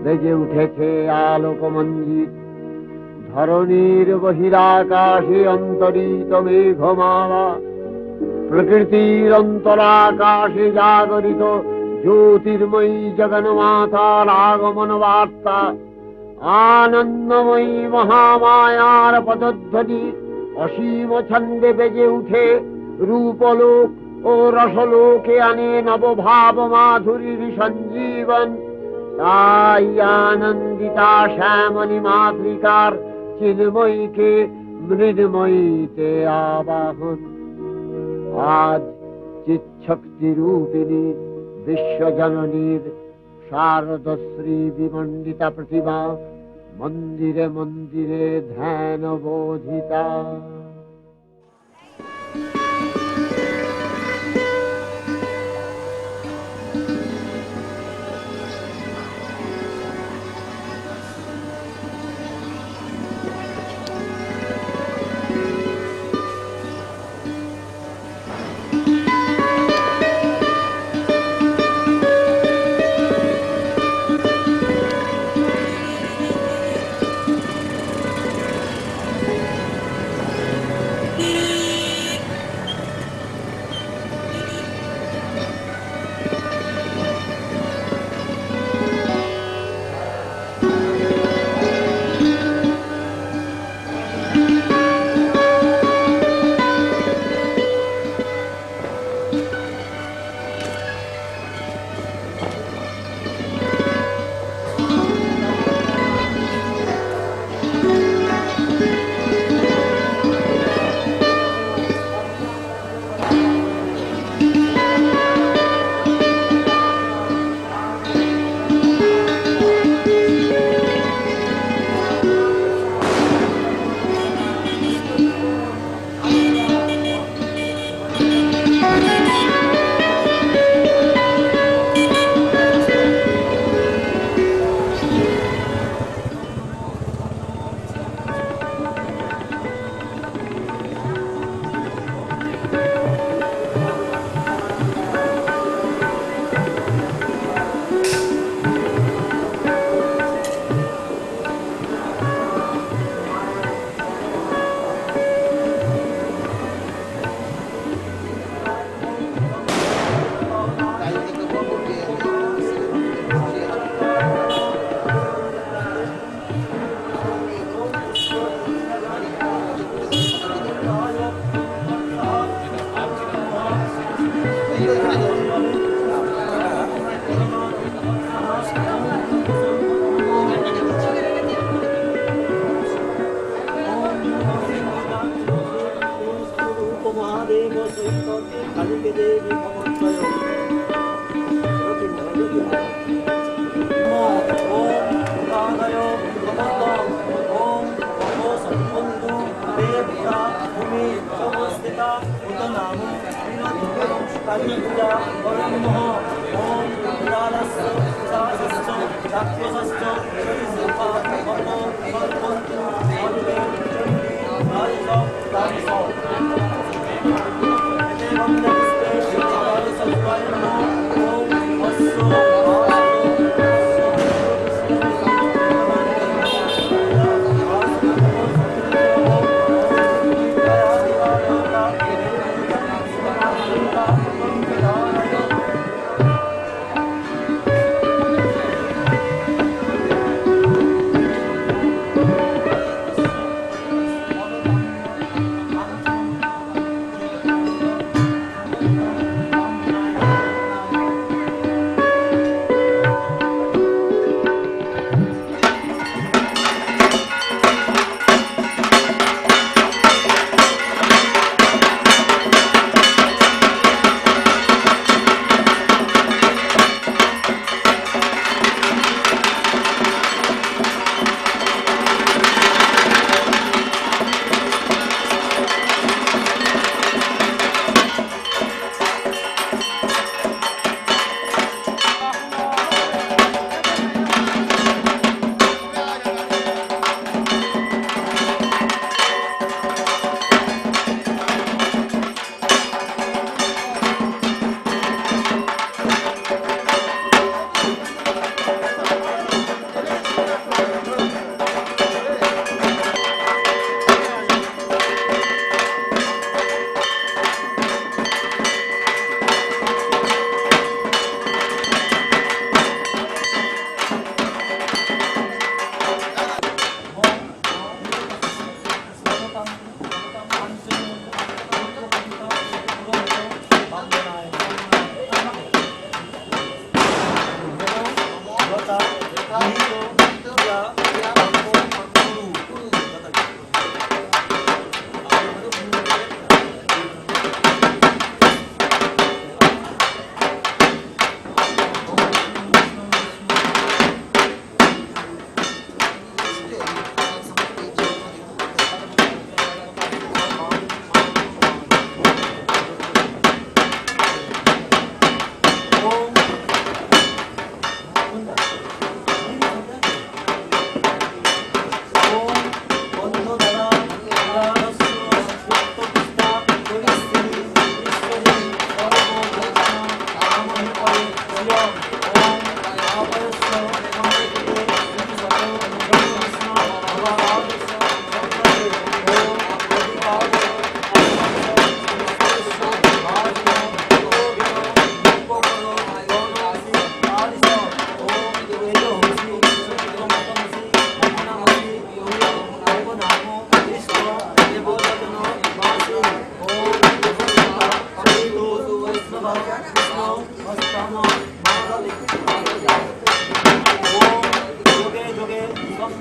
বেজে উঠেছে আলোকমঞ্জিত, ধরণীর বহিরাকাশে অন্তরিত মেঘমালা, প্রকৃতির অন্তরাকাশে জাগরিত জ্যোতির্ময়ী জগন্মাতার আগমন বার্তা, আনন্দময়ী মহামায়ার পদধ্বনি অসীম ছন্দে বেজে উঠে রূপলোক ও রসলোকে আনে নবভাব মাধুরীর সঞ্জীবন। তাই আনন্দিতা শ্যামলী মাতৃকার চিন্ময়ীকে মৃন্ময়ীতে আবাহন। আজ চিৎশক্তি রূপিণী বিশ্বজননীর শারদশ্রী বিমণ্ডিতা প্রতিমা মন্দিরে মন্দিরে ধ্যান বোধিতা।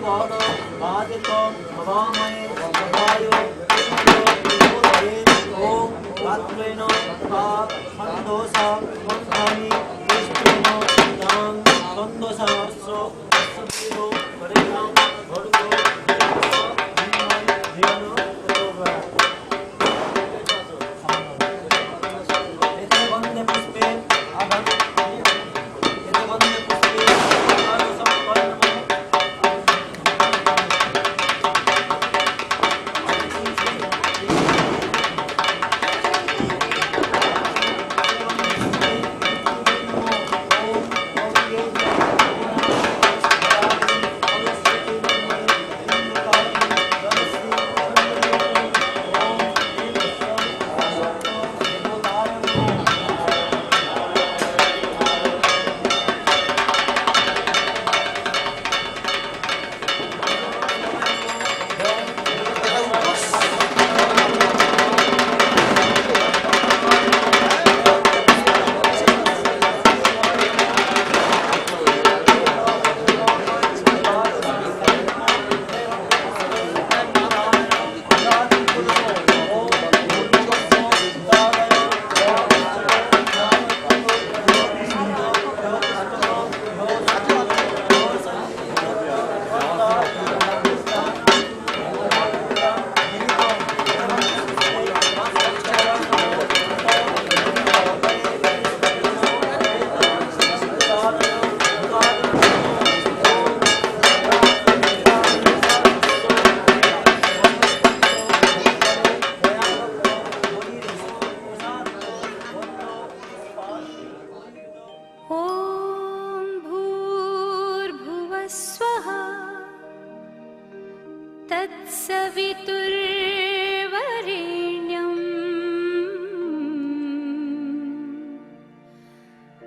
बल आदितो भवामहे वायो ओम रात्रेण का संतोषा मंथानि कृष्णेन तां संतोषास्रो सत्सुरो परिणाम भर्गो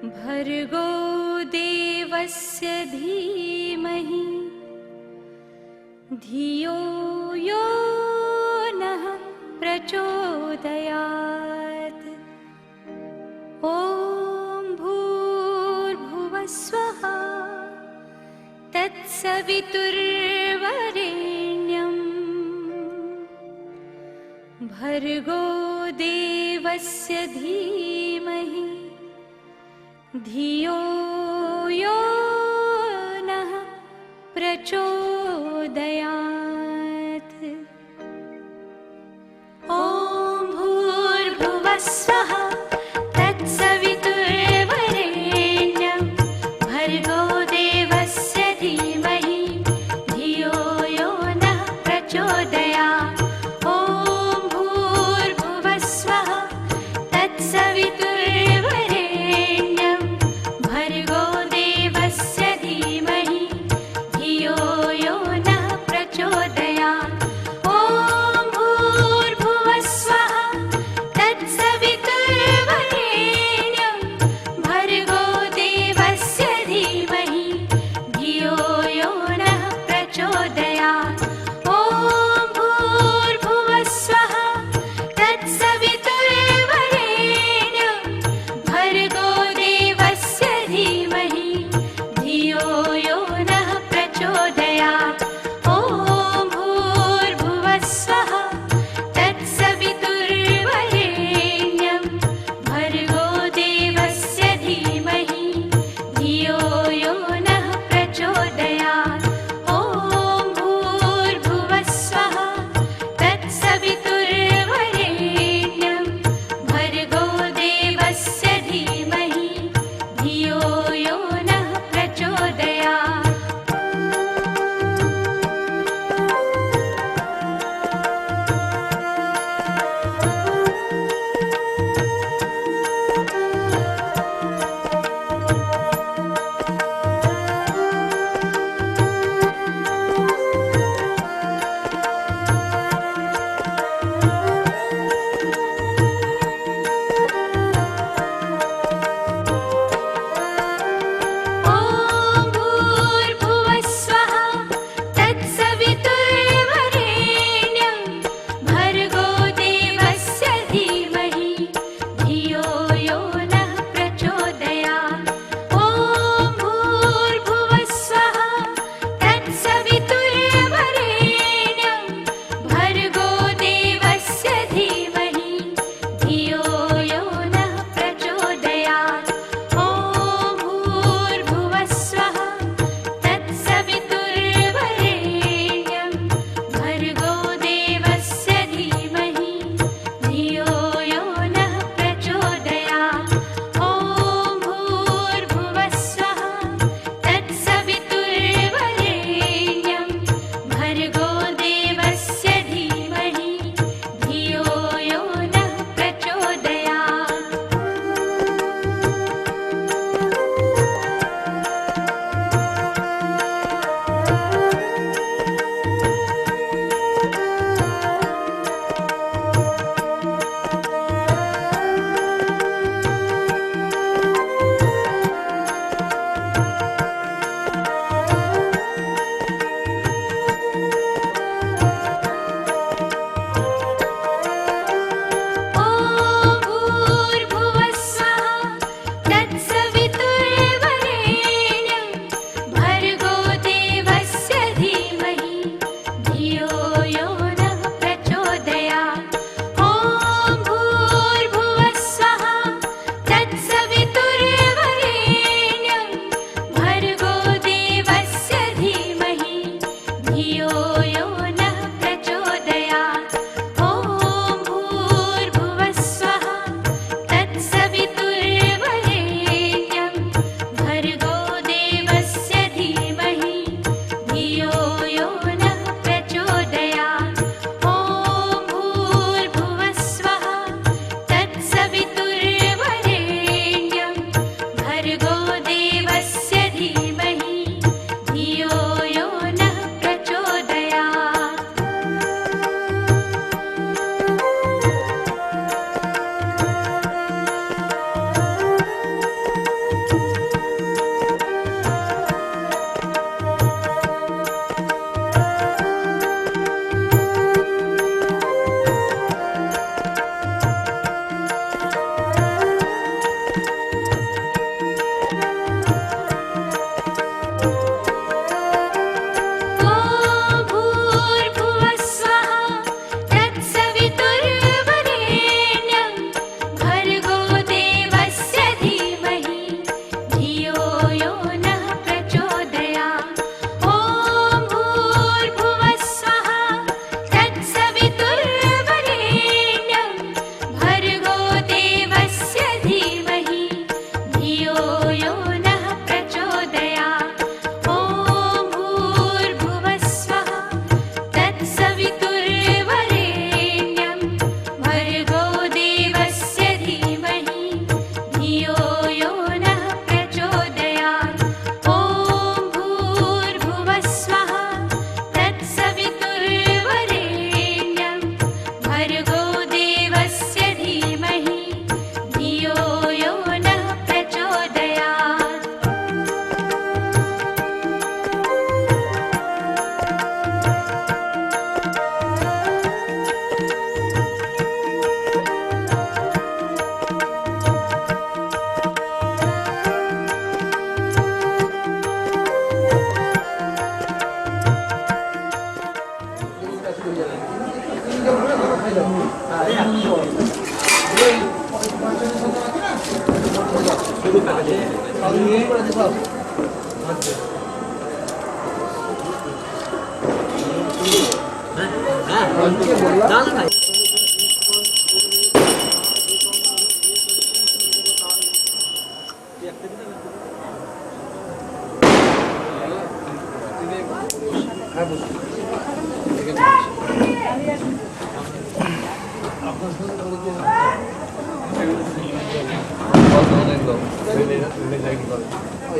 भर्गो देवस्य धीमहि धियो यो नः प्रचोदयात्। ॐ भूर्भुवस्वः तत्सवितुर्वरेण्यं भर्गो देवस्य धीमहि धियो यो नः प्रचोदयात्। ॐ भूर्भुवस्वः तत्सवितुर्वरेण्यं भर्गो देवस्य धीमहि धियो यो नः प्रचोदयात्। ॐ भूर्भुवस्वः तत्सवितुर्वरेण्यं भर्गो देवस्य धीमहि धियो यो नः प्रचोदयात्।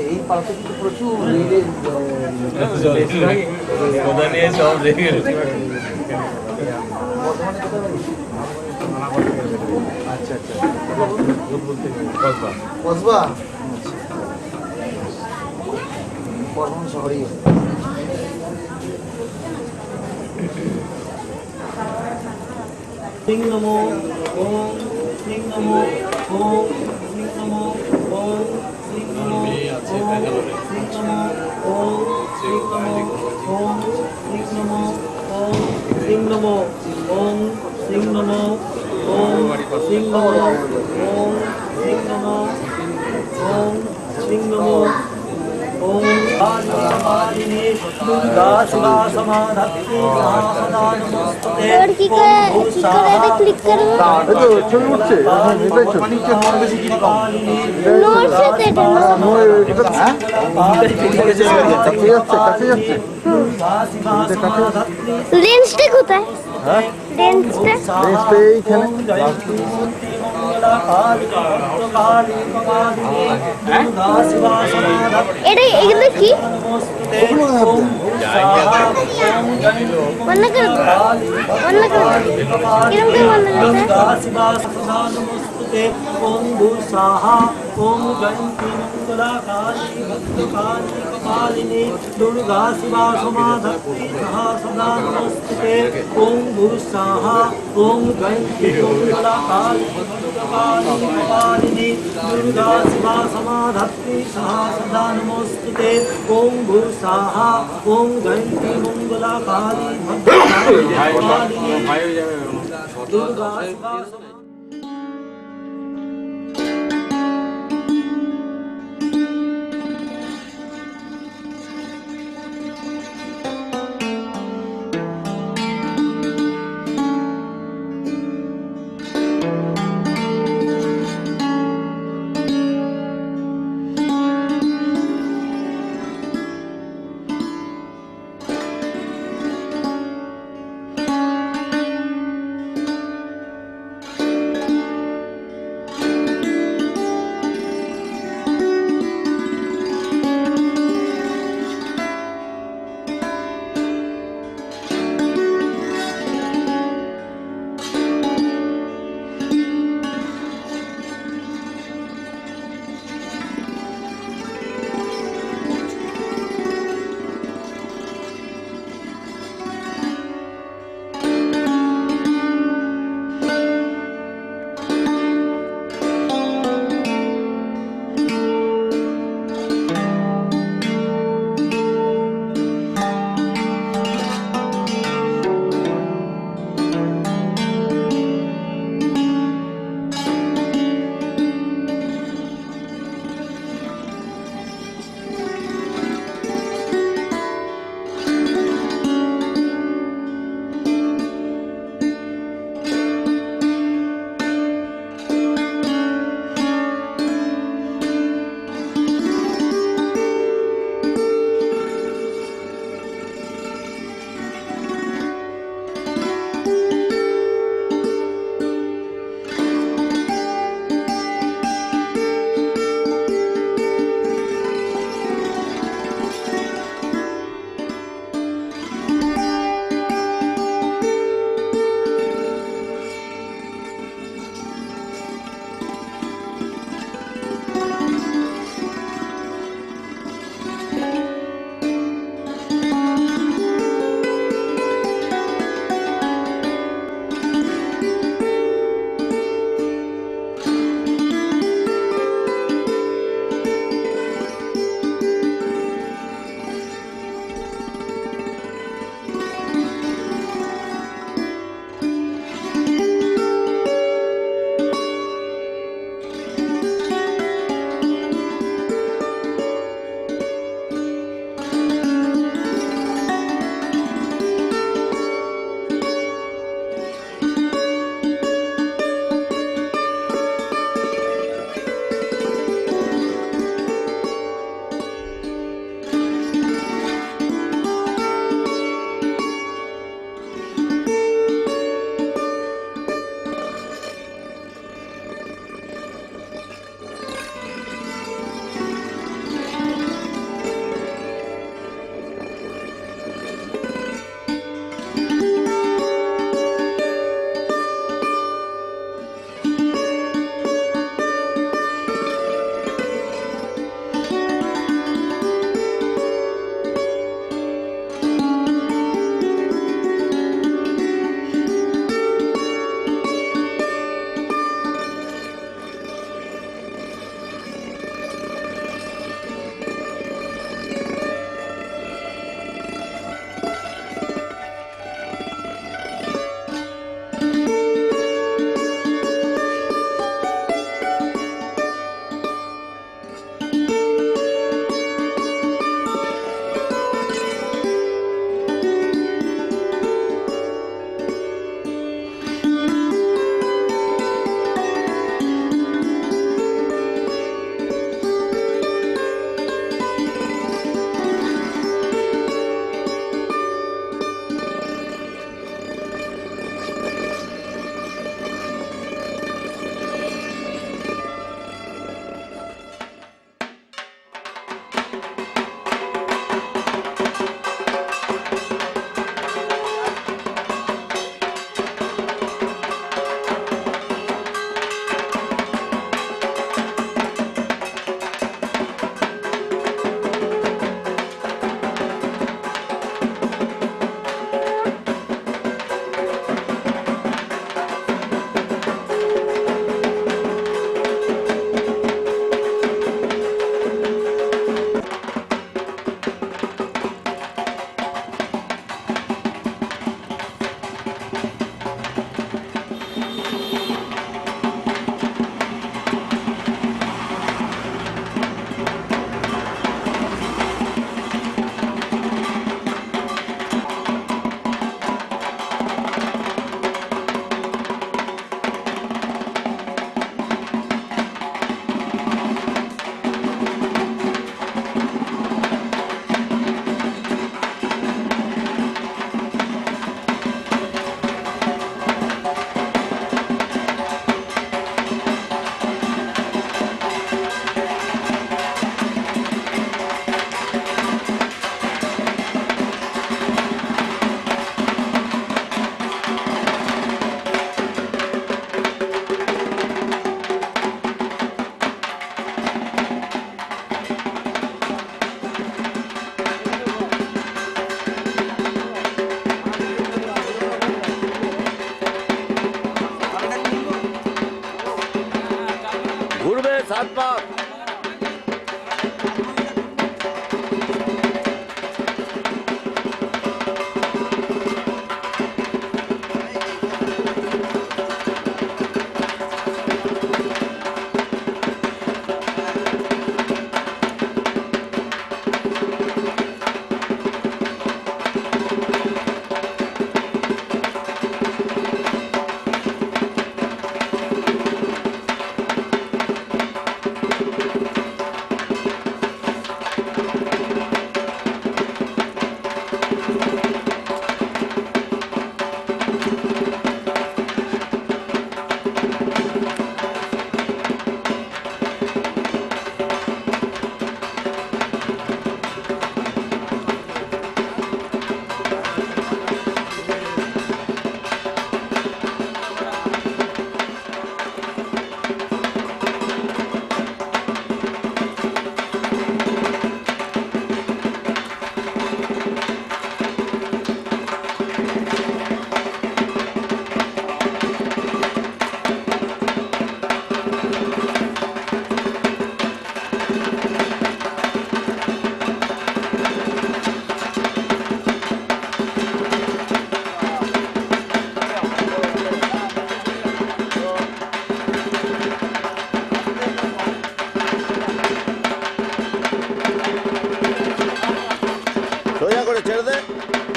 এই পালতে কিন্তু প্রচুর আচ্ছা আচ্ছা কসবা বর্ধমান শহরেই সিং নমো ওম সিং নমো ওম সিং নমো ওম সিং নমো সিং নমো ওম সিং নমো ওম সিং নমো ওম সিং নমো ওম সিং নমো ওম সিং নমো ওম সিং নমো ওম সিং নমো ওম আদিনে দুর্গা শিবা সমাধাত্রী সদা নমস্তুতে और की करे तो क्लिक करो এই তো ছবি উঠছে এটাই তো নিচে মন বেশি কি কম नोट से देते কাছে যাচ্ছে लेंस टेक होता है लेंस टेक রেস্টে এইখানে এটা এগুলো কি বন্ধ করে বন্ধ করে কিরম করে বন্ধ করতে ओम भूषाहा ओम जयंती मंगला काली भद्रकाली कपालिनी दुर्गा शिवा समाधत्ती सहा सदा नमस्ते ओम भूषाहा ओम जयंती मंगला काली भद्रकाली कपालिनी दुर्गा शिवा समाधत्ती सहा सदा नमस्ते ओम भूषाहा ओम जयंती मंगला काली भद्रकाली कपालिनी दुर्गा शिवा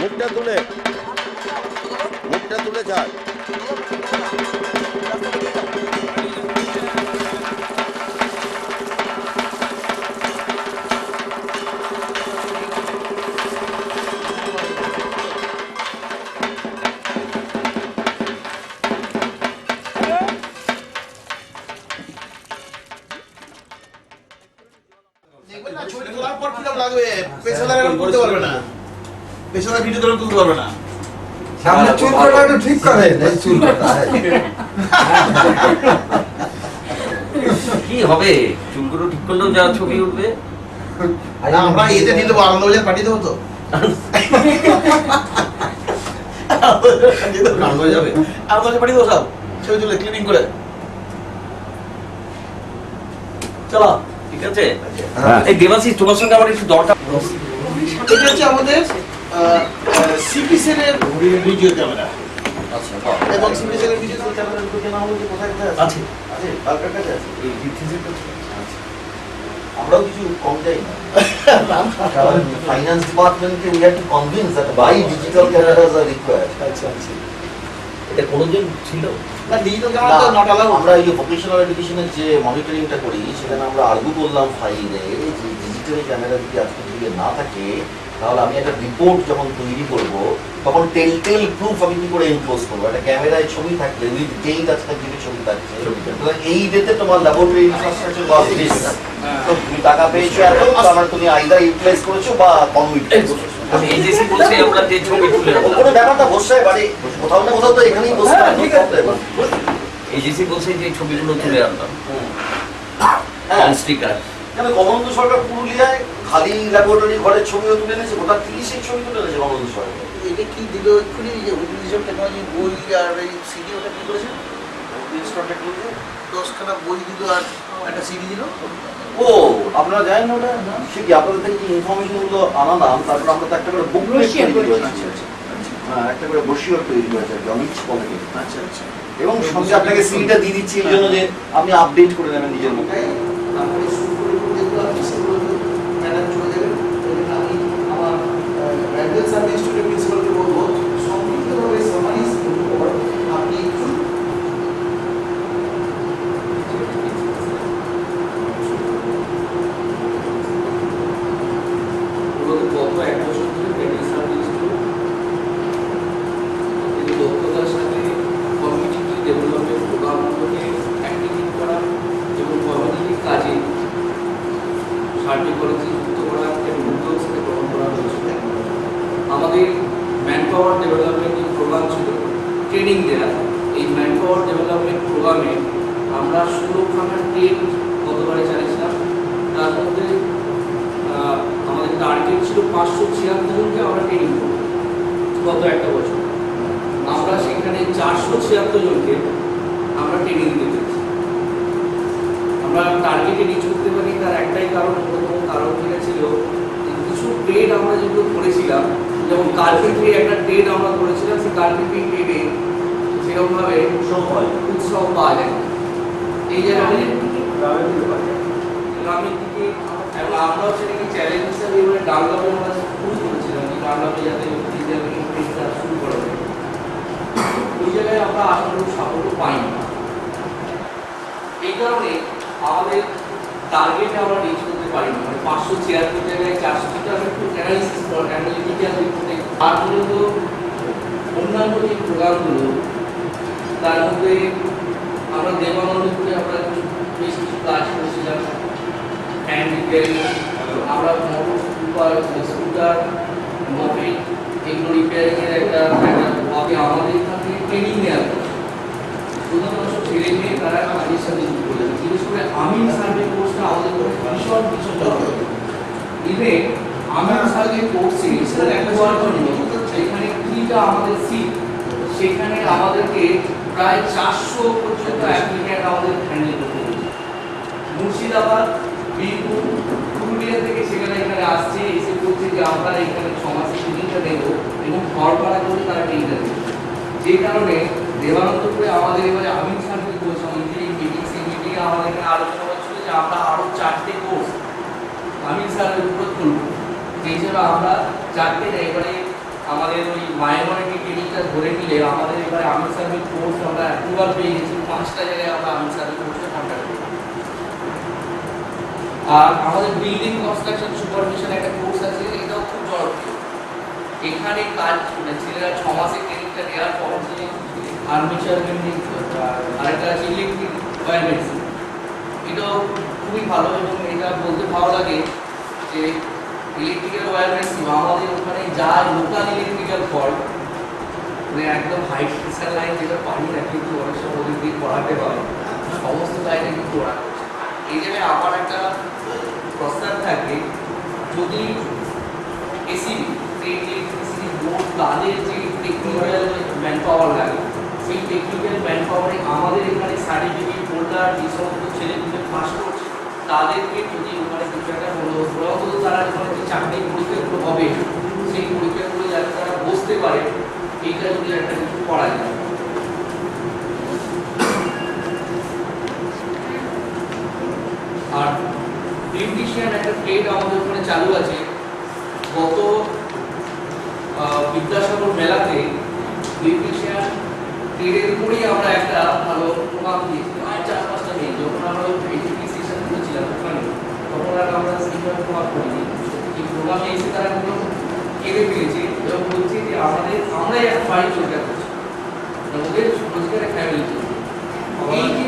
মুখটা তুলে ছাড়। ছবি তোলার পর কিরকম লাগবে? পেশাদার এরকম করতে পারবে না, পেশাদার ভিডিও তোলা তুলতে পারবে না। সামনে চুল কাটা একটু ঠিক করেন, এই চুল কাটা কি হবে, চুলগুলো ঠিক করলেও যা ছবি উঠবে। না, আমরা এতে নিয়ে দেবো, আনন্দবাজার পাঠিয়ে দেবো তো। আনন্দবাজার যাবে, আনন্দবাজার পাঠিয়ে দেবো সব ছবি তুলে ক্লিনিং করে। চলো, ঠিক আছে। এই দেবাশিস, তোমার সঙ্গে আমার একটু দরকার। এটা হচ্ছে আমাদের সিপি সেলের ভিডিও ক্যামেরা। আচ্ছা, এবং সিপি সেলের ভিডিও ক্যামেরা দুটো কেনা হলো, যে কোথায় কোথায় আছে আছে কালকার কাছে আছে। এই ভিত্তিতে তো আমরাও কিছু কম যাই না, কারণ ফাইন্যান্স ডিপার্টমেন্টকে we have to convince that why digital cameras are required. আচ্ছা আচ্ছা। এটা কোনোদিন ছিল না, ডিজিটাল ক্যামেরা তো নট অ্যালাউড। আমরা এই ভোকেশনাল এডুকেশনের যে মনিটরিংটা করি সেখানে আমরা আর্গু করলাম ফাইলে যে ডিজিটাল ক্যামেরা যদি আজকের যুগে না থাকে তাহলে আমি একটা রিপোর্ট যখন তৈরি করব তখন টেল প্রুফ আমি কি করে এনক্লোজ করবো। একটা ক্যামেরায় ছবি থাকলে উইথ ডেট আজকের যুগে ছবি থাকছে, এই ডেতে তোমার ল্যাবরেটরি ইনফ্রাস্ট্রাকচার বা দিস, তো তুমি টাকা পেয়েছো এখন, তার তুমি আইদার ইউটিলাইজ করেছো বা কমিট করেছো। আমি এজেন্সি বলছি আমরা যে ছবি তুলে কোনো ব্যাপারটা বসে বাড়ি কোথাও না কোথাও তো এখানেই বসে এজেন্সি বলছে যে ছবিগুলো তুলে আনলাম। হ্যাঁ, স্টিকার কেন কমলন্দু সরকার পুরুলিয়ায় খালি ল্যাবরেটরি ঘরের ছবিও তুলে এনেছে, গোটা 30 ছবি তুলে এনেছে কমলন্দু সরকার। এটা কি দিল এক্ষুনি, যে উইলিজম টেকনোলজি বই আর এই সিডি, ওটা কি করেছে? 10খানা বই দিল আর একটা সিডি দিল। ও, আপনারা জানেন না ওটা? সে কি আপনাদের থেকে যে ইনফরমেশনগুলো আনালাম, তারপর আমরা তো একটা করে বুক তৈরি করেছি। হ্যাঁ, একটা করে বসিও তৈরি করেছে আর কি, অনেক কমে। আচ্ছা আচ্ছা। এবং সঙ্গে আপনাকে সিডিটা দিয়ে দিচ্ছি এই জন্য যে আপনি আপডেট করে নেবেন নিজের মধ্যে। তারপরে শুরু করে যেগুলো আছে সেগুলো ম্যাডাম চলে যাবেন। আমি আমার র্যান্ডেল সার্ভে স্টুডেন্ট প্রিন্সিপালকে বলবো সংক্ষিপ্তভাবে সামারিজ পর আপনি একটু গত 1 বছর ধরে মেডিকেল সার্ভিস দক্ষতার সাথে কমিউনিটি ডেভেলপমেন্ট প্রোগ্রামগুলোকে অ্যাক্টিভেট করা এবং কমিউনিটি কাজে সার্টিফিকেট যুক্ত করা এবং উদ্যোগ সাথে গ্রহণ করা হয়েছে। আমাদের ম্যান পাওয়ার ডেভেলপমেন্ট প্রোগ্রাম ছিল ট্রেনিং দেওয়া। এই ম্যান পাওয়ার ডেভেলপমেন্ট প্রোগ্রামে আমরা 16খানা ট্রেন গতবারে চালিয়েছিলাম। তার মধ্যে আমাদের টার্গেট ছিল 576 জনকে আমরা ট্রেনিং করব গত একটা বছর। আমরা সেখানে 476 জনকে আমরা ট্রেনিং দিতে পেরেছি। আমরা টার্গেটে রিচ করতে পারি তার একটাই কারণ, অন্যতম কারণ যেটা ছিল কিছু ট্রেড আমরা যেগুলো করেছিলাম, যেমন কার্পেন্ট্রি একটা ট্রেড আমরা করেছিলাম, সেই কার্পেন্ট্রি ট্রেডে সেরকমভাবে উৎসাহ পাওয়া যায় না। এই জায়গায় গ্রামের দিকে এবং আমরাও সেটাকে চ্যালেঞ্জ হিসাবে এবারে ডানলপে আমরা শুরু করেছিলাম, যে ডানলপে যাতে শুরু করা যায়। ওই জায়গায় আমরা আসলে সাফল্য পাইনি। এই কারণে আমাদের টার্গেটে আমরা রিচ করতে পারিনি। মানে 576 জায়গায় 400টা একটু অ্যানালিসিস অ্যানালিটিক্যাল রিপোর্টে। আর মূলত অন্যান্য যে প্রোগ্রামগুলো, তার মধ্যে আমরা দেবানন্দপুরে আমরা বেশ কিছু কাজ করেছিলাম। হ্যান্ড রিপেয়ারিং, আমরা মোটর স্কুটার মোবাইল এগুলো রিপেয়ারিংয়ের একটা ভাবে আমাদের এখান থেকে ট্রেনিং নেওয়া হচ্ছে। প্রধানত ছেলে মেয়ে তারা কাজের সাথে যুক্ত হয়েছে। বিশেষ করে আমিন সার্ভে কোর্সটা আমাদের ভীষণ ভীষণ জরুরি। ইভেন আমিন সার্ভে কোর্সে সিলেক্ট হওয়ার জন্য সেখানে 3টা আমাদের সিট, সেখানে আমাদেরকে প্রায় 400 পর্যন্ত অ্যাপ্লিক্যান্ট আমাদের হ্যান্ডেল করতে হয়েছে। মুর্শিদাবাদ, বীরভূম, পুরুলিয়া থেকে সেখানে এখানে আসছে, এসে বলছে যে আমরা এখানে সমাজে ট্রেনিংটা দেবো এবং ঘর ভাড়া করে তারা ট্রেনিংটা দেবে। যে কারণে দেবানন্দপুরে আমাদের এবারে আমিন সার্ভে কোর্স আমাদের এই মিটিংয়ে আমাদের এখানে আলোচনা হচ্ছিল যে আমরা আরও 4টে কোর্স আমিন সার্ভের উপর তুলব। সেই জন্য আমরা 4টে এবারে আমাদের ওই মাইনরিটি ট্রেনিংটা ধরে নিলে আমাদের এবারে আর্মি সার্ভিস কোর্স আমরা অ্যাপ্রুভাল পেয়ে গেছি, 5টা জায়গায় আমরা আর্মি সার্ভিস কোর্সে কন্ট্যাক্ট করি। আর আমাদের বিল্ডিং কনস্ট্রাকশন সুপারভিশন একটা কোর্স আছে, এটাও খুব জনপ্রিয়। এখানে কাজ মানে ছেলেরা 6 মাসের ট্রেনিংটা নেওয়ার পর আর্মেচার বিল্ডিং আর একটা আছে ইলেকট্রিক ওয়্যারমেন্টস, এটাও খুবই ভালো। এবং এটা বলতে ভালো লাগে যে ইলেকট্রিক্যাল ওয়্যারমেন্টস আমাদের ওখানে যা লোকাল ইলেকট্রিক্যাল ফল্ট মানে একদম হাই টেনশন লাইন যেটা পানি না, কিন্তু অনেক সময় ওদের দিয়ে করাতে পারে, সমস্ত লাইনে কিন্তু ওরা করছে। এই জায়গায় আমার একটা প্রস্তাব থাকে, যদি এসিবি স্টেট ইলেকট্রিসিটি বোর্ড তাদের যে টেকনিক্যাল ম্যান পাওয়ার লাগে, সেই টেকনিক্যাল ম্যান পাওয়ারে আমাদের এখানে সার্টিফিকেট হোল্ডার যে সমস্ত ছেলেগুলো পাস করছে তাদেরকে যদি ওখানে কিছু একটা হলো অন্তত তারা ওখানে যে চাকরি পরীক্ষাগুলো হবে সেই পরীক্ষাগুলো যাতে তারা বসতে পারে, এইটা যদি একটা কিছু করা যায়। আর ইলেকট্রিশিয়ান একটা ট্রেড আমাদের ওখানে চালু আছে। গত বিদ্যাসাগর মেলাতে ইলেকট্রিশিয়ান ট্রেডের উপরেই আমরা একটা ভালো প্রোগ্রাম দিয়েছি, 4-5টা দিন। যখন আমরা এডুকেশন সেশন করেছিলাম ওখানে, তখন আর আমরা সেইভাবে প্রোগ্রাম করিনি। এই প্রোগ্রামে এসে তারা কোনো কেঁদে ফেলেছে এবং বলছে যে আমরাই একটা বাড়ি রোজগার করছি, ওদের রোজগারের ফ্যামিলি চলছে। এই যে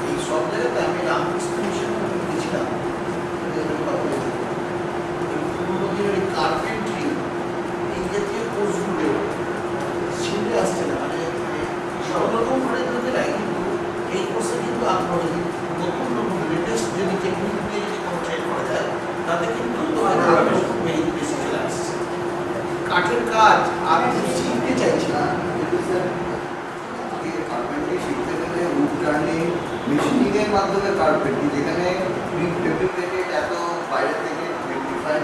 এই সব জায়গাতে আমি রামকৃষ্ণ মিশন গেছিলাম, কার্পেন্ট্রি এই জাতীয় কোর্সগুলো শিখে আসছে না, মানে সব রকম করে ধরতে লাগে, কিন্তু এই কোর্সে কিন্তু আগ্রহী নতুন নতুন লেটেস্ট যদি টেকনিক দিয়ে যদি কোনো ট্রেন করা যায় তাতে কিন্তু বেশি চলে আসছে। কাঠের কাজ আর শিখতে চাইছি না, কার্পেন্ট্রি শিখতে গেলে উড টার্নিং মেশিনিংয়ের মাধ্যমে কার্পেন্ট্রি, যেখানে প্রিফেব্রিকেটেড এত বাইরে থেকে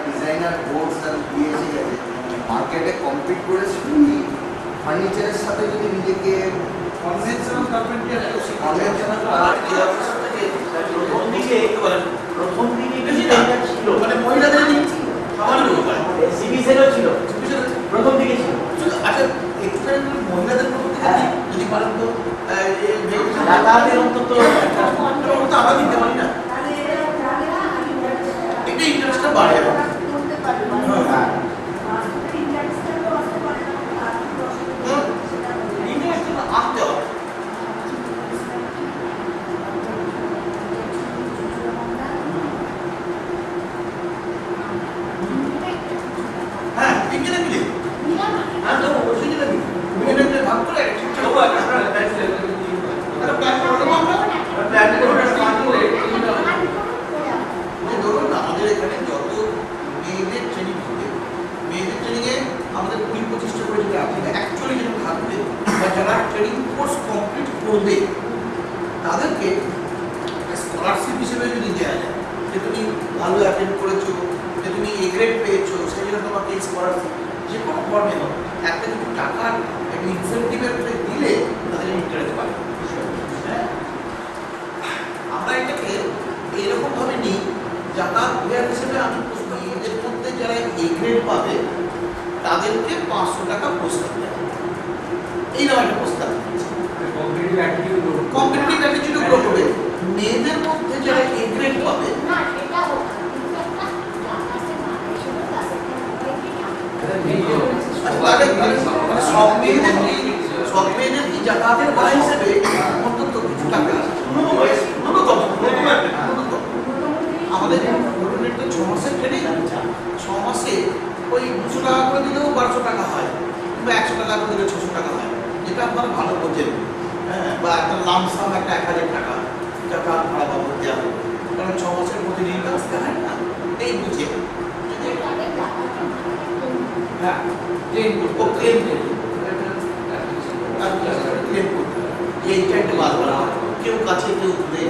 ডিজাইনার বোর্ডস আর দিয়ে এসে গেছে, মার্কেটে কম্পিট করে শুনি ফার্নিচারের সাথে যদি নিজেকে কনভেনশনাল কার্পেন্ট্রি কনভেনশনাল প্রথম দিকে ছিল মানে মহিলাদের সিবিসেরও ছিল, প্রথম দিকে ছিল। আচ্ছা এখানে মহিলাদের প্রথম দিকে যদি পারেন তো তাদের অন্তত আমরা দিতে পারি না, এটা ইন্টারেস্টটা বাড়ে। আনতে হবে আমাদের এখানে যত মেয়েদের ট্রেনিং হবে, মেয়েদের ট্রেনিংয়ে আমাদের 20-25টা করে যদি আপনি অ্যাকচুয়ালি যেটা থাকবে বা যারা ট্রেনিং কোর্স কমপ্লিট করবে তাদেরকে স্কলারশিপ হিসেবে যদি দেওয়া যায়, যে তুমি ভালো অ্যাটেন্ড করেছো, যে তুমি এ গ্রেড পেয়েছো, সেই জন্য তোমাকে এই স্কলারশিপ যে কোনো ফর্মে হোক একটা কিছু টাকার একটা ইনসেন্টিভের দিলে তাদের ইন্টারেস্ট পাবে। আমরা এটাকে এইরকমভাবে নিই যাতায়াত বিভাগ হিসেবে আমি এদের মধ্যে যারা এ গ্রেড পাবে তাদেরকে 500 টাকা প্রস্তাব দেয়, এইরকম একটা প্রস্তাব কম্পিটিটিভ অ্যাটিটিউড গ্রো করবে। মেয়েদের মধ্যে যারা এ গ্রেড পাবে সব মেয়েদের কি যাতায়াতের ভাড়া হিসেবে অন্তত কিছু টাকা ন্যূনতম আমাদের ধরুন 6 মাসের ট্রেনিং, 6 মাসে ওই 200 টাকা করে দিলেও 1200 টাকা হয়, কিংবা 100 টাকা করে দিলে 600 টাকা হয়, যেটা আপনারা ভালো বোঝেন। হ্যাঁ, বা একটা লামসাম একটা 1000 টাকা যাতায়াত ভাড়া বাবদ দেওয়া হবে, কারণ 6 মাসের প্রতিদিন আসতে হয় না, এই বুঝে হ্যাঁ ক্লেম করবো, ক্লেম এইটা একটা বাদ করা হয়, কেউ কাছে কেউ দিয়ে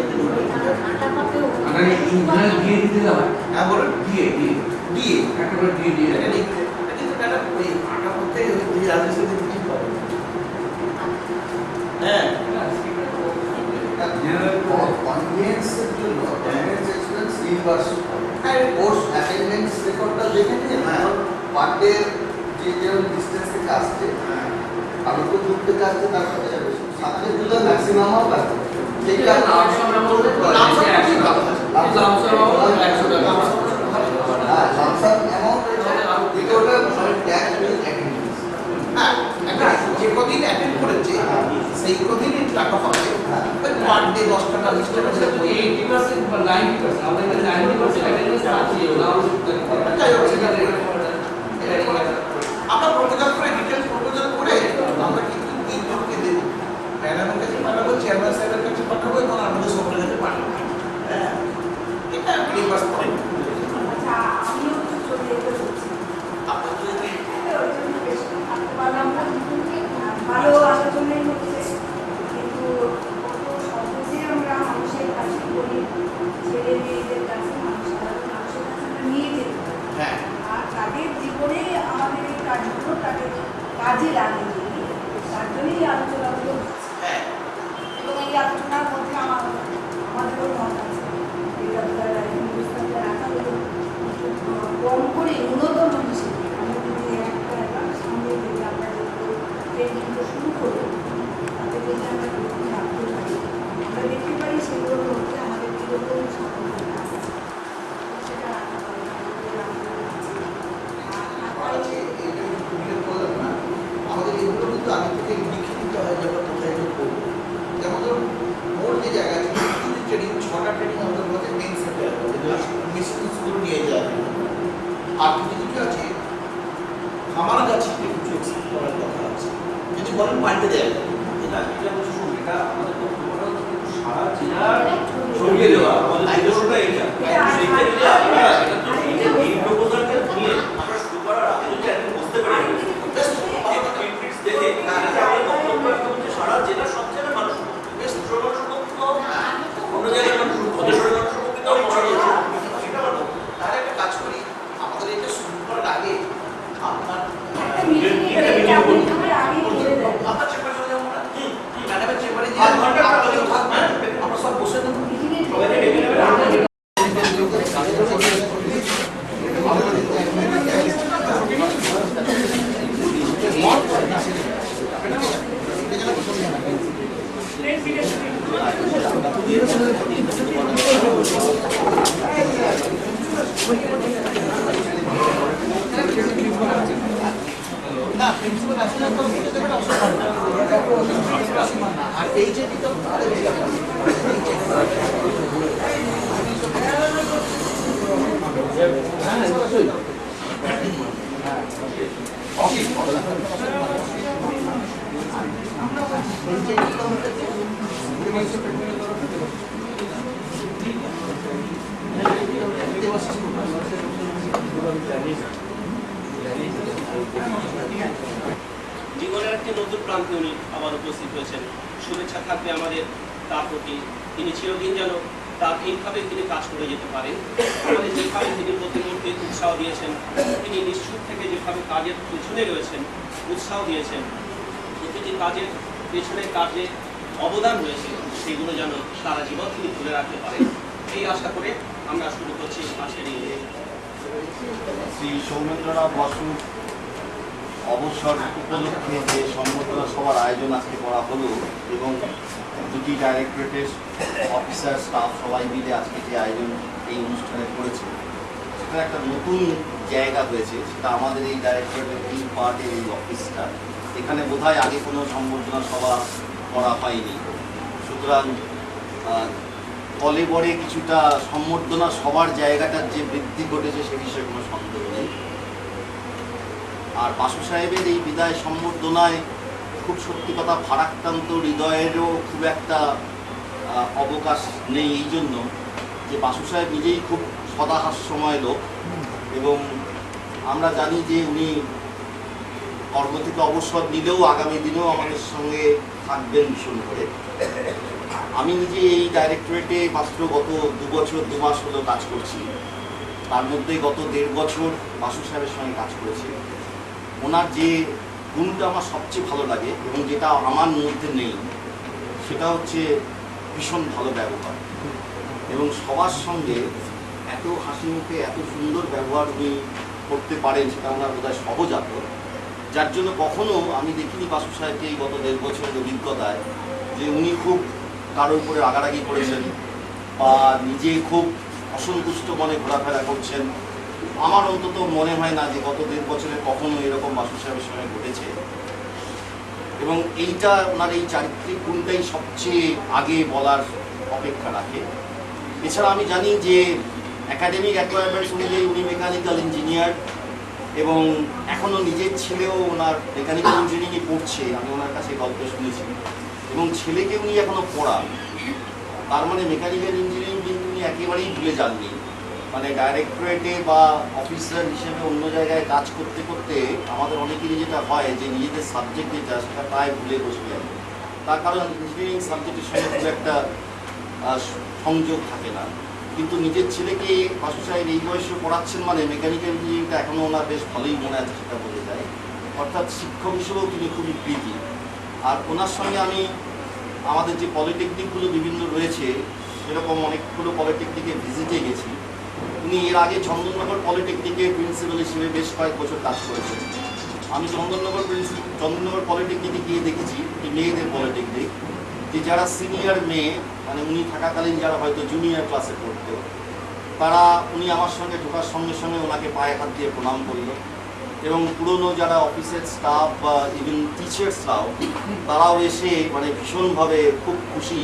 দিতে হয়। হ্যাঁ বলুন, দিয়ে একেবারে দিয়ে এটা লিখতে, কিন্তু ওই আটা করতে রাজনীতি ঠিক পাবে। হ্যাঁ কনভিয়েন্সের জন্য কনভিয়েন্স এক্সপেন্স রিভার্স হ্যাঁ কোর্স অ্যাটেন্ডেন্স রেকর্ডটা দেখে নিন পার ডে যে ডিস্টেন্স থেকে আসছে আর তো দূর থেকে আসছে তার সাথে সাথে দুটো ম্যাক্সিমাম হবে যেটা lump sum amount lump sum amount recorder tax with attendance হ্যাঁ একটা যে কদিন অ্যাটেন্ড করেছে সেই কদিনই টাকা পাবে পার ডে 10 টাকা 20 টাকা 80% বা 90% আমাদের 90% অ্যাটেন্ডেন্স আছে আমরা প্রপোজাল করে ডিটেইলস প্রপোজাল করে আমরা কিন্তু তিনজনকে দেব ম্যাডামের কাছে পাঠাবো চেয়ারম্যান সাহেবের কাছে পাঠাবো এবং আমাদের সকলের কাছে পাঠাবো হ্যাঁ এটা রিভার্স করে আচ্ছা আমিও তো চলে যেতে বলছি আপনাদের ভালো আসার জন্যই হচ্ছে কিন্তু কত সহজে আমরা মানুষের কাছে করি ছেলে মেয়েদের কাছে মানুষের কাছে আমরা নিয়ে যেতে পারি হ্যাঁ আর তাদের জীবনে আমাদের এই কাজগুলো তাদের কাজে লাগে তার জন্যই এই আলোচনাগুলো হচ্ছে। হ্যাঁ এবং এই আলোচনার মধ্যে আমাদেরও মত আছে রাখা হলো কম করে ন্যূনতম হিসেবে আমরা যদি একটা সামনে থেকে আমরা ট্রেনিংগুলো শুরু করি তাতে যদি আমরা নতুন রাখতে পারি আমরা দেখতে পারি সেগুলোর মধ্যে আমাদের কীরকম সাফল্য আছে সেটা রাখা পারি আমাদের এগুলো কিন্তু আগে থেকে লিখে দিতে হয় যে আমরা কোথায় এটা করবো যেমন ধরুন মোট যে জায়গা আছে ট্রেনিং 6টা ট্রেনিং আমাদের মধ্যে মেন সেন্টার মিশনগুলো নিয়ে যাওয়া আর কিছু কিছু আছে আমার কাছে কিছু এক্সেপ্ট করার কথা আছে যদি বলেন পাল্টে দেয় এটা বলছি শুনুন, এটা আমাদের বক্তব্যটা হচ্ছে কিন্তু সারা জেলার ছড়িয়ে দেওয়া আমাদের উদ্দেশ্যটা এটা সেইটা যদি আপনারা এটা তো এই প্রপোজালটা নিয়ে আমরা শুরু করার আগে যদি একদিন বুঝতে পারি বেনিফিটস দেখে তাহলে আমাদের বক্তব্য একটা হচ্ছে সারা জেলার সব জায়গায় মানুষ বেশ মানুষ উপকৃত হবে, অন্য জায়গায় মানুষ অদেশের মানুষ উপকৃত হবে, সেটা বলবো তাহলে একটা কাজ করি আমাদের এটা শুরু করার আগে আপনার আপনার চেম্বারে চলে যাবো আমরা ম্যাডামের চেম্বারে গিয়ে আপনাদেরও থাকবেন আমরা সব বসে দেবো না প্রিন্সিপাল আসলে তো বুঝে দেবেন আর এই যে দিতে আরে বেশি জীবনের একটি নতুন প্রান্তে উনি আবার উপস্থিত হয়েছেন। শুভেচ্ছা থাকবে আমাদের তার প্রতি। তিনি চিরদিন যেন তার এইভাবে তিনি কাজ করে যেতে পারেন। আমাদের যেভাবে তিনি প্রতি মুহূর্তে উৎসাহ দিয়েছেন, তিনি নিশ্চুপ থেকে যেভাবে কাজের পেছনে রয়েছেন উৎসাহ দিয়েছেন, প্রতিটি কাজের পেছনে কাজে অবদান রয়েছে সেগুলো যেন সারা জীবন তিনি ধরে রাখতে পারেন, এই আশা করে আমরা শুরু করছি আজকের এই শ্রী সৌমেন্দ্রনাথ বসু অবসর উপলক্ষে যে সম্বর্ধনা সভার আয়োজন আজকে করা হলো এবং দুটি ডাইরেক্টরেটের অফিসার স্টাফ সবাই মিলে আজকে যে আয়োজন এই অনুষ্ঠানে করেছে সেখানে একটা নতুন জায়গা হয়েছে, সেটা আমাদের এই ডাইরেক্টরেটের তিন পার্টের এই অফিসটা। এখানে বোধহয় আগে কোনো সম্বর্ধনা সভা করা হয়নি, সুতরাং কলেবরে কিছুটা সম্বর্ধনা সবার জায়গাটার যে বৃদ্ধি ঘটেছে সে বিষয়ে কোনো সন্দেহ নেই। আর বাসু সাহেবের এই বিদায় সম্বর্ধনায় খুব সত্যি কথা ভারাক্রান্ত হৃদয়েরও খুব একটা অবকাশ নেই, এই জন্য যে বাসু সাহেব নিজেই খুব সদাহাস্যময় লোক এবং আমরা জানি যে উনি কর্ম থেকে অবসর নিলেও আগামী দিনেও আমাদের সঙ্গে থাকবেন ভীষণ করে। আমি নিজে এই ডাইরেক্টরেটে মাত্র গত 2 বছর 2 মাস হলো কাজ করছি, তার মধ্যে গত 1.5 বছর বাসু সাহেবের সঙ্গে কাজ করেছি। ওনার যে গুণটা আমার সবচেয়ে ভালো লাগে এবং যেটা আমার মধ্যে নেই সেটা হচ্ছে ভীষণ ভালো ব্যবহার, এবং সবার সঙ্গে এত হাসি মুখে এত সুন্দর ব্যবহার উনি করতে পারেন সেটা ওনার বোধহয় সহজাত, যার জন্য কখনো আমি দেখিনি বাসু সাহেবকে এই গত 1.5 বছরের অভিজ্ঞতায় যে উনি খুব কারোর উপরে রাগারাগি করেছেন বা নিজে খুব অসন্তুষ্ট মনে ঘোরাফেরা করছেন। আমার অন্তত মনে হয় না যে গত 1.5 বছরে কখনো এরকম বাসু সাহেবের সঙ্গে ঘটেছে, এবং এইটা ওনার এই চারিত্রিক গুণটাই সবচেয়ে আগে বলার অপেক্ষা রাখে। এছাড়া আমি জানি যে একাডেমিক অ্যাকোয়ারমেন্টস অনুযায়ী উনি মেকানিক্যাল ইঞ্জিনিয়ার, এবং এখনও নিজের ছেলেও ওনার মেকানিক্যাল ইঞ্জিনিয়ারিংয়ে পড়ছে, আমি ওনার কাছে গল্প শুনেছি, এবং ছেলেকে উনি এখনও পড়ান। তার মানে মেকানিক্যাল ইঞ্জিনিয়ারিং কিন্তু উনি একেবারেই ভুলে যাননি। মানে ডাইরেক্টরেটে বা অফিসার হিসেবে অন্য জায়গায় কাজ করতে করতে আমাদের অনেকেরই যেটা হয় যে নিজেদের সাবজেক্ট যেটা সেটা প্রায় ভুলে বসে যায়। তার কারণ ইঞ্জিনিয়ারিং সাবজেক্টের সঙ্গে খুব একটা সংযোগ থাকে না, কিন্তু নিজের ছেলেকে বাসু সাহেব এই বয়সে পড়াচ্ছেন মানে মেকানিক্যাল ইঞ্জিনিয়ারিংটা এখনও ওনার বেশ ভালোই মনে আছে সেটা বোঝা যায়। অর্থাৎ শিক্ষক হিসেবেও তিনি খুবই প্রীতি। আর ওনার সঙ্গে আমি আমাদের যে পলিটেকনিকগুলো বিভিন্ন রয়েছে সেরকম অনেকগুলো পলিটেকনিকে ভিজিটে গেছি। উনি এর আগে চন্দননগর পলিটেকনিকের প্রিন্সিপাল হিসেবে বেশ কয়েক বছর কাজ করেছেন। আমি চন্দননগর পলিটেকনিকে গিয়ে দেখেছি মেয়েদের পলিটেকনিক, যে যারা সিনিয়র মেয়ে মানে উনি থাকাকালীন যারা হয়তো জুনিয়র ক্লাসে পড়তো, তারা উনি আমার সঙ্গে ঢোকার সঙ্গে সঙ্গে ওনাকে পায়ে হাত দিয়ে প্রণাম করলো, এবং পুরনো যারা অফিসের স্টাফ বা ইভেন টিচার্সরাও তারাও এসে মানে ভীষণভাবে খুব খুশি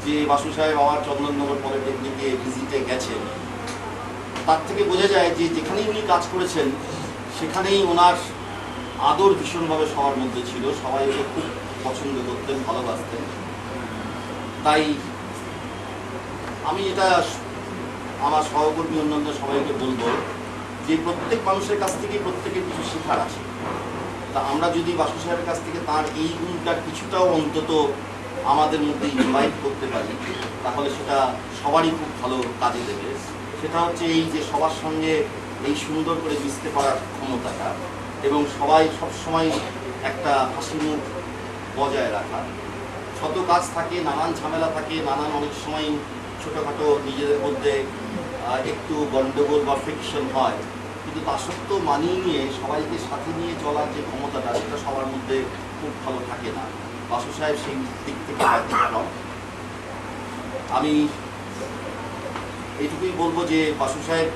যে বাসু সাহেব আবার চন্দননগর পলিটেকনিকে ভিজিটে গেছেন। তার থেকে বোঝা যায় যে যেখানেই উনি কাজ করেছেন সেখানেই ওনার আদর ভীষণভাবে সবার মধ্যে ছিল, সবাই ওকে খুব পছন্দ করতেন, ভালোবাসতেন। তাই আমি এটা আমার সহকর্মী অন্যান্য সবাইকে বলবো যে প্রত্যেক মানুষের কাছ থেকে প্রত্যেকের কিছু শেখার আছে। তা আমরা যদি বাসু সাহেবের কাছ থেকে তার এই গুণটার কিছুটাও অন্তত আমাদের মধ্যে ইনভাইট করতে পারি তাহলে সেটা সবারই খুব ভালো কাজে দেবে। সেটা হচ্ছে এই যে সবার সঙ্গে এই সুন্দর করে মিশতে পারার ক্ষমতাটা, এবং সবাই সবসময় একটা হাসি মুখ বজায় রাখা। শত কাজ থাকে, নানান ঝামেলা থাকে, নানান অনেক সময় ছোটোখাটো নিজেদের মধ্যে একটু গণ্ডগোল বা ফ্রিকশন হয়, কিন্তু তা সত্ত্বেও মানিয়ে নিয়ে সবাইকে সাথে নিয়ে চলার যে ক্ষমতাটা সেটা সবার মধ্যে খুব ভালো থাকে না। বাসু সাহেব সেই দিক থেকে ব্যতিক্রম। আমি এইটুকুই বলবো যে বাসু সাহেব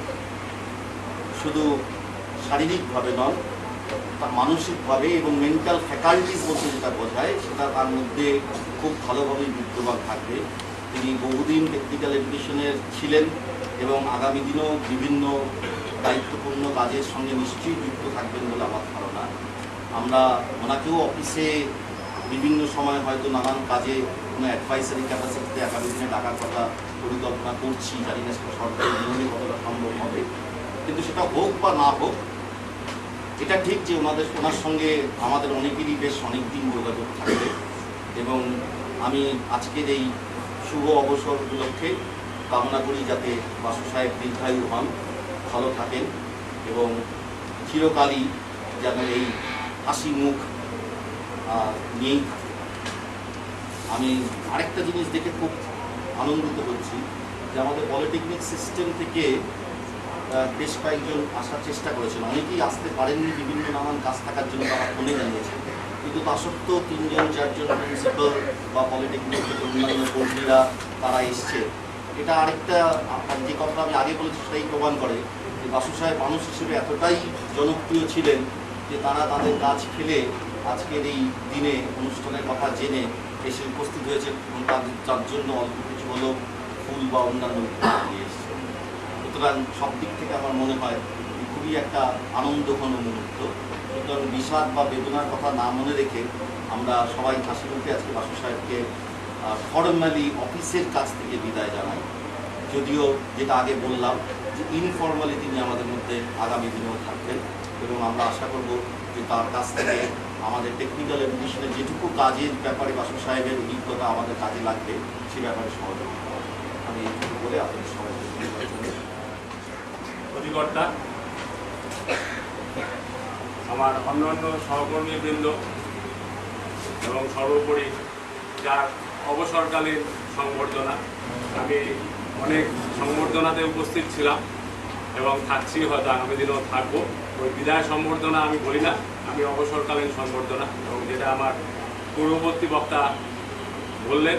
শুধু শারীরিকভাবে নন, তার মানসিকভাবে এবং মেন্টাল ফ্যাকাল্টিস বলতে যেটা বোঝায় সেটা তার মধ্যে খুব ভালোভাবেই বিদ্যমান থাকবে। তিনি বহুদিন টেকনিক্যাল এডুকেশনের ছিলেন এবং আগামী দিনেও বিভিন্ন দায়িত্বপূর্ণ কাজের সঙ্গে নিশ্চয়ই যুক্ত থাকবেন বলে আমার ধারণা। আমরা ওনাকেও অফিসে বিভিন্ন সময় হয়তো নানান কাজে কোনো অ্যাডভাইসারি ক্যাপাসিটিতে আগামী দিনে ডাকার কথা পরিকল্পনা করছি, জানি না সেটা সরকারি নিয়মে কতটা সম্ভব হবে, কিন্তু সেটা হোক বা না হোক এটা ঠিক যে ওনার সঙ্গে আমাদের অনেকেরই বেশ অনেক দিন যোগাযোগ থাকবে। এবং আমি আজকের এই শুভ অবসর উপলক্ষে কামনা করি যাতে বাসু সাহেব দীর্ঘায়ু হন, ভালো থাকেন এবং চিরকালই যেন এই হাসি মুখ নিয়েই থাকে। আমি আরেকটা জিনিস দেখে খুব আনন্দিত হচ্ছি যে আমাদের পলিটেকনিক সিস্টেম থেকে বেশ কয়েকজন আসার চেষ্টা করেছেন, অনেকেই আসতে পারেননি বিভিন্ন নানান কাজ থাকার জন্য তারা ফোনে জানিয়েছেন, কিন্তু তা সত্ত্বেও 3-4জন প্রিন্সিপাল বা পলিটেকনিক থেকে অন্যান্য কর্মীরা তারা এসছে। এটা আরেকটা যে কথা আমি আগে বলেছি সেটাই প্রমাণ করে যে বাসু সাহেব মানুষ হিসেবে এতটাই জনপ্রিয় ছিলেন যে তারা তাদের কাজ ফেলে আজকের এই দিনে অনুষ্ঠানের কথা জেনে এসে উপস্থিত হয়েছে এবং তার জন্য অল্প কিছু হলেও ফুল বা অন্যান্য নিয়ে এসছে। সুতরাং সব দিক থেকে আমার মনে হয় খুবই একটা আনন্দঘন মুহূর্ত। সুতরাং বিষাদ বা বেদনার কথা না মনে রেখে আমরা সবাই হাসি মুখে আজকে বাসু সাহেবকে ফর্মালি অফিসের কাছ থেকে বিদায় জানাই, যদিও যেটা আগে বললাম যে ইনফর্মালি তিনি আমাদের মধ্যে আগামী দিনেও থাকবেন এবং আমরা আশা করব যে তার কাছ থেকে আমাদের টেকনিক্যাল এডুকেশনের যেটুকু কাজের ব্যাপারে বাসু সাহেবের অভিজ্ঞতা আমাদের কাজে লাগবে সে ব্যাপারে সহযোগিতা করব। আমি এইটুকু বলে আপনাদের সবাইকে অধিকর্তা, আমার অন্যান্য সহকর্মীবৃন্দ এবং সর্বোপরি যার অবসরকালীন সংবর্ধনা। আমি অনেক সংবর্ধনাতে উপস্থিত ছিলাম এবং থাকছি, হয়তো আগামী দিনেও থাকবো। ওই বিদায় সংবর্ধনা আমি বলি না, আমি অবসরকালীন সংবর্ধনা, এবং যেটা আমার পূর্ববর্তী বক্তা বললেন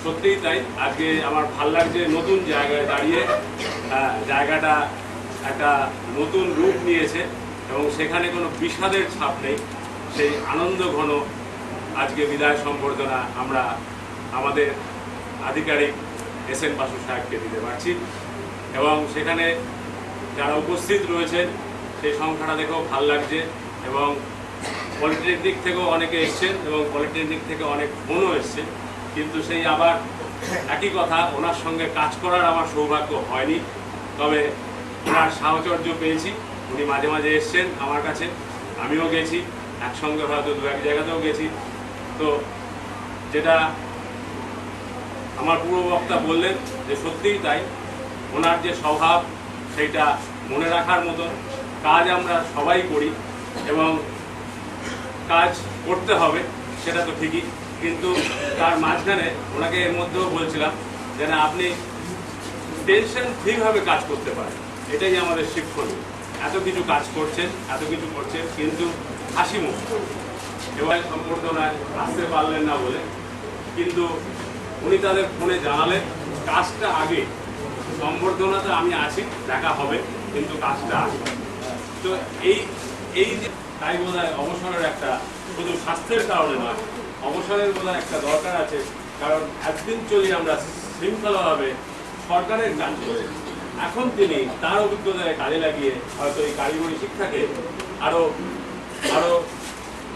সত্যিই তাই। আজকে আমার ভাল লাগছে নতুন জায়গায় দাঁড়িয়ে, জায়গাটা একটা নতুন রূপ নিয়েছে এবং সেখানে কোনো বিষাদের ছাপ নেই। সেই আনন্দ ঘন আজকে বিদায় সম্বর্ধনা আমরা আমাদের আধিকারিক এসএন বাসু সাহেবকে দিতে পারছি, এবং সেখানে যারা উপস্থিত রয়েছেন সেই সংখ্যাটা দেখেও ভাল লাগছে। এবং পলিটেকনিক থেকেও অনেকে এসছেন এবং পলিটেকনিক থেকে অনেক ফোনও এসছে, কিন্তু সেই আবার একই কথা, ওনার সঙ্গে কাজ করার আমার সৌভাগ্য হয়নি, তবে ওনার সাহচর্য পেয়েছি। উনি মাঝে মাঝে এসছেন আমার কাছে, আমিও গেছি, একসঙ্গে হয়তো দু এক জায়গাতেও গেছি। তো যেটা আমার পূর্ববক্তা বললেন যে সত্যিই তাই, ওনার যে স্বভাব সেইটা মনে রাখার মতো। কাজ আমরা সবাই করি এবং কাজ করতে হবে, সেটা তো ঠিকই, কিন্তু তার মাঝখানে ওনাকে এর মধ্যেও বলছিলাম যে না, আপনি টেনশন ফ্রিভাবে কাজ করতে পারেন, এটাই আমাদের শিক্ষণীয়। এত কিছু কাজ করছেন, এত কিছু করছেন, কিন্তু হাসি মুখ। এবার সম্বর্ধনায় আসতে পারলেন না বলে, কিন্তু উনি তাদের ফোনে জানালেন কাজটা আগে, সম্বর্ধনাতে আমি আছি, দেখা হবে, কিন্তু কাজটা আগে। তো এই যে তাই বোধ হয় অবসরের একটা, শুধু স্বাস্থ্যের কারণে নয়, অবসরের বোধ হয় একটা দরকার আছে। কারণ একদিন চলি আমরা শৃঙ্খলাভাবে সরকারের কাজ করে, এখন তিনি তার অভিজ্ঞতায় কাজে লাগিয়ে হয়তো এই কারিগরি শিক্ষাকে আরো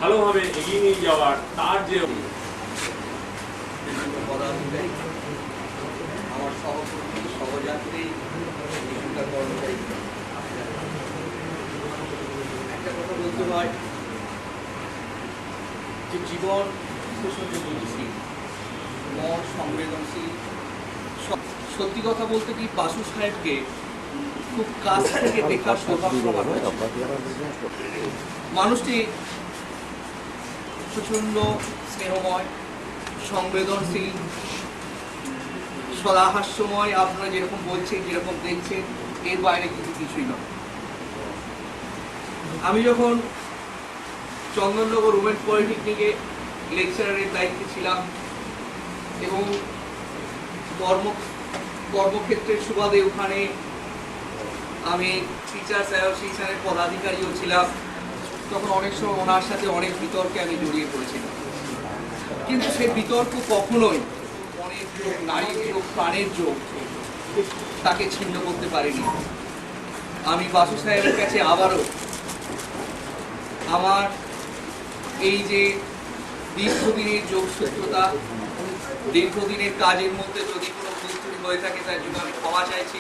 ভালোভাবে এগিয়ে নিয়ে যাওয়ার তার যে পদাধিকারী, আমার সহকর্মী, সহযাত্রী, এখানকার কর্মচারী, একটা কথা বলতে হয় যে জীবন প্রচণ্ড গতিশীল, মন সংবেদনশীল। সত্যি কথা বলতে কি, বাসু সাহেবকে খুব কাছ থেকে দেখার সৌভাগ্য আমার হয়েছে। মানুষটি প্রচণ্ড স্নেহময়, সংবেদনশীল, সদাহাস্যময়। আপনারা যেরকম বলছেন, যেরকম দেখছেন, এর বাইরে কিন্তু কিছুই নয়। আমি যখন চন্দননগর উমেন পলিটেকনিকে লেকচারারের দায়িত্বে ছিলাম এবং কর্মক্ষেত্রের সুবাদে ওখানে আমি টিচার্স অ্যাসোসিয়েশনের পদাধিকারীও ছিলাম, তখন অনেক সময় ওনার সাথে অনেক বিতর্কে আমি জড়িয়ে পড়েছিলাম। কিন্তু সেই বিতর্ক কখনোই অনেক যোগ, নারীর যোগ, প্রাণের যোগ তাকে ছিন্ন করতে পারেনি। আমি বাসু সাহেবের কাছে আবারও আমার এই যে দীর্ঘদিনের যোগসূত্রতা, দীর্ঘদিনের কাজের মধ্যে যদি কোনো ভুল ত্রুটি হয়ে থাকে তার জন্য আমি ক্ষমা চাইছি।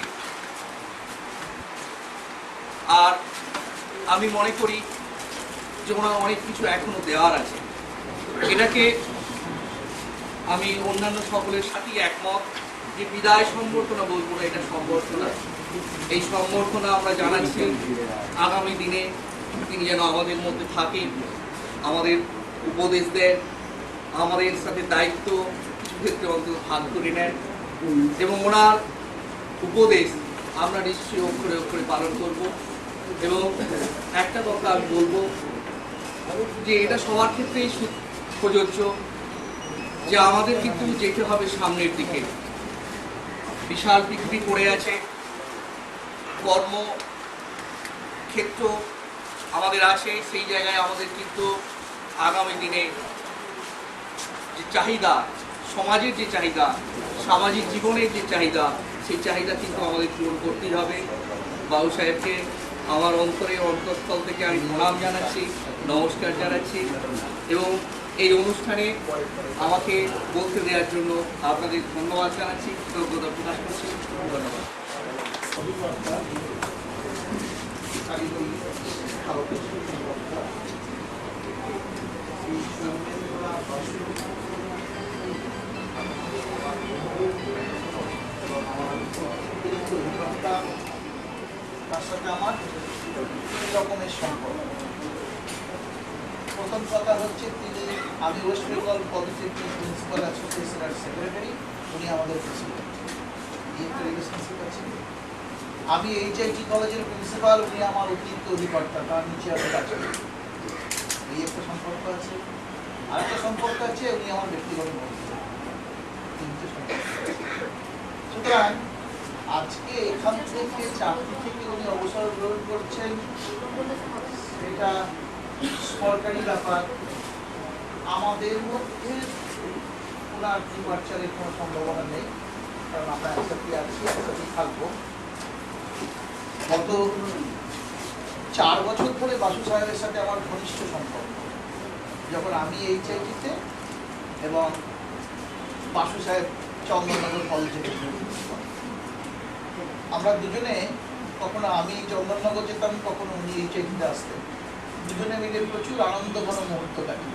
আর আমি মনে করি যে ওনার অনেক কিছু এখনো দেওয়ার আছে। এটাকে আমি অন্যান্য সকলের সাথেই একমত যে বিদায় সম্বর্ধনা বলবো না, এটা সম্বর্ধনা। এই সম্বর্ধনা আমরা জানাচ্ছি আগামী দিনে তিনি যেন আমাদের মধ্যে থাকেন, আমাদের উপদেশ দেন, আমাদের সাথে দায়িত্ব কিছু ক্ষেত্রে অন্তত ভাগ করে নেন, এবং ওনার উপদেশ আমরা নিশ্চয়ই অক্ষরে অক্ষরে পালন করব। এবং একটা কথা আমি বলবো যে এটা সবার ক্ষেত্রেই প্রযোজ্য, যে আমাদের কিন্তু যেতে হবে সামনের দিকে। বিশাল পৃথিবী পড়ে আছে, কর্মক্ষেত্র আমাদের আছে, সেই জায়গায় আমাদের কিন্তু আগামী দিনে যে চাহিদা, সমাজের যে চাহিদা, সামাজিক জীবনের যে চাহিদা, সেই চাহিদা কিন্তু আমাদের পূরণ করতেই হবে। বাবু সাহেবকে আমার অন্তরের অন্তঃস্থল থেকে আমি প্রণাম জানাচ্ছি, নমস্কার জানাচ্ছি, এবং এই অনুষ্ঠানে আমাকে বলতে দেওয়ার জন্য আপনাদের ধন্যবাদ জানাচ্ছি, কৃতজ্ঞতা প্রকাশ করছি। ধন্যবাদ। তার সাথে আমার এই রকমের সম্পর্ক। প্রথম কথা হচ্ছে তিনি, আমি ওয়েস্ট বেঙ্গল পলিটেকনিক প্রিন্সিপাল অ্যাসোসিয়েশনের সেক্রেটারি, উনি আমাদের প্রেসিডেন্ট, এই একটা রিলেশনশিপ আছে। আমি HIT কলেজের প্রিন্সিপাল, উনি আমার অতিরিক্ত অধিকর্তা, তার নিচে আমি কাজ করি, এই একটা সম্পর্ক আছে। আরেকটা সম্পর্ক আছে, উনি আমার ব্যক্তিগত বন্ধু, তিনটে সম্পর্ক। সুতরাং আজকে এখান থেকে চাকরি থেকে উনি অবসর গ্রহণ করছেন, এটা সরকারি ব্যাপার। আমাদের মধ্যে ওনার ডিপার্চারের কোনো সম্ভাবনা নেই, কারণ আমরা একসাথে আছি, একসাথে থাকবো। গত 4 বছর ধরে বাসু সাহেবের সাথে আমার ঘনিষ্ঠ সম্পর্ক। যখন আমি HIT-তে এবং বাসু সাহেব চন্দননগর কলেজে, আমরা দুজনে, কখনো আমি চন্দননগর যেতাম, কখনো উনি HIT-তে আসতেন, দুজনে মিলে প্রচুর আনন্দঘন মুহূর্ত কাটে।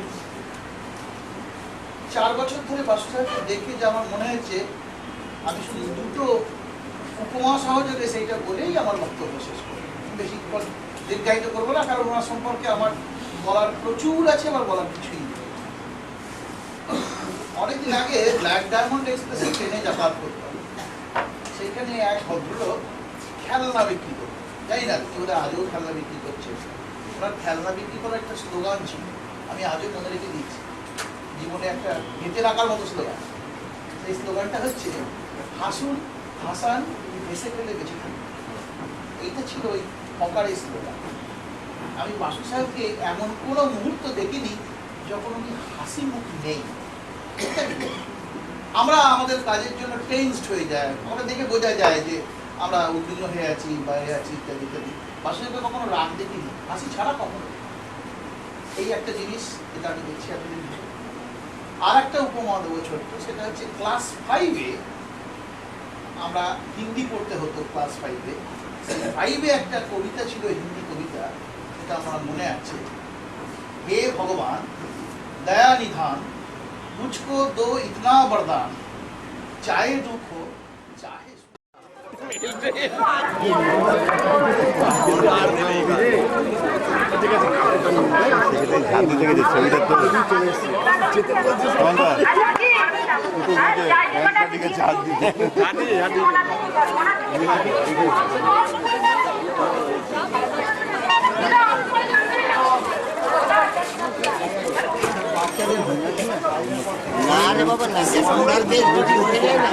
4 বছর ধরে বাসু সাহেবকে দেখে যে আমার মনে হয়েছে, আমি শুধু দুটো উপমা সহযোগে সেইটা বলেই আমার বক্তব্য শেষ করি, বেশি দীর্ঘায়িত করবো না, কারণ ওনার সম্পর্কে আমার বলার প্রচুর আছে, আমার বলার কিছুই নেই। অনেকদিন আগে ব্ল্যাক ডায়মন্ড এক্সপ্রেসে ট্রেনে যাতায়াত করতাম, সেখানে এক ভদ্রলোক খেলনা বিক্রি করত, জানি না ওরা আজও খেলনা বিক্রি করছে। ওনার খেলনা বিক্রি করার একটা স্লোগান ছিল, আমি আজও মনে রেখে দিচ্ছি, জীবনে একটা গেঁথে রাখার মতো স্লোগান। সেই স্লোগানটা হচ্ছে, হাসুন হাসান হেসে ফেলে বেঁচে থাকুন। এইটা ছিল ওই হকারের স্লোগান। আমি বাসু সাহেবকে এমন কোনো মুহূর্ত দেখিনি যখন উনি হাসি মুখ নেই। আমরা আমাদের কাজের জন্য টেন্সড হয়ে যায়, আমরা দেখে বোঝা যায় যে আমরা উদ্বিগ্ন হয়ে আছি, বাইরে আছি, ইত্যাদি ইত্যাদি। বাসু সাহেবকে কখনো রাগ দেখিনি, হাসি ছাড়া কখনো। এই একটা জিনিস যেটা আমি দেখছি আপনাদের। আর একটা উপমা দেবো ছোট্ট, সেটা হচ্ছে ক্লাস 5-এ আমরা হিন্দি পড়তে হতো। ক্লাস 5-এ 5-এ একটা কবিতা ছিল, হিন্দি কবিতা, এটা আমার মনে আছে। হে ভগবান দয়া নিধান, মুঝকো দো ইতনা বরদান, চাহে দুঃখ চাহে না রে বাবা, না সামনের দেশ দুটি উঠে যায় না।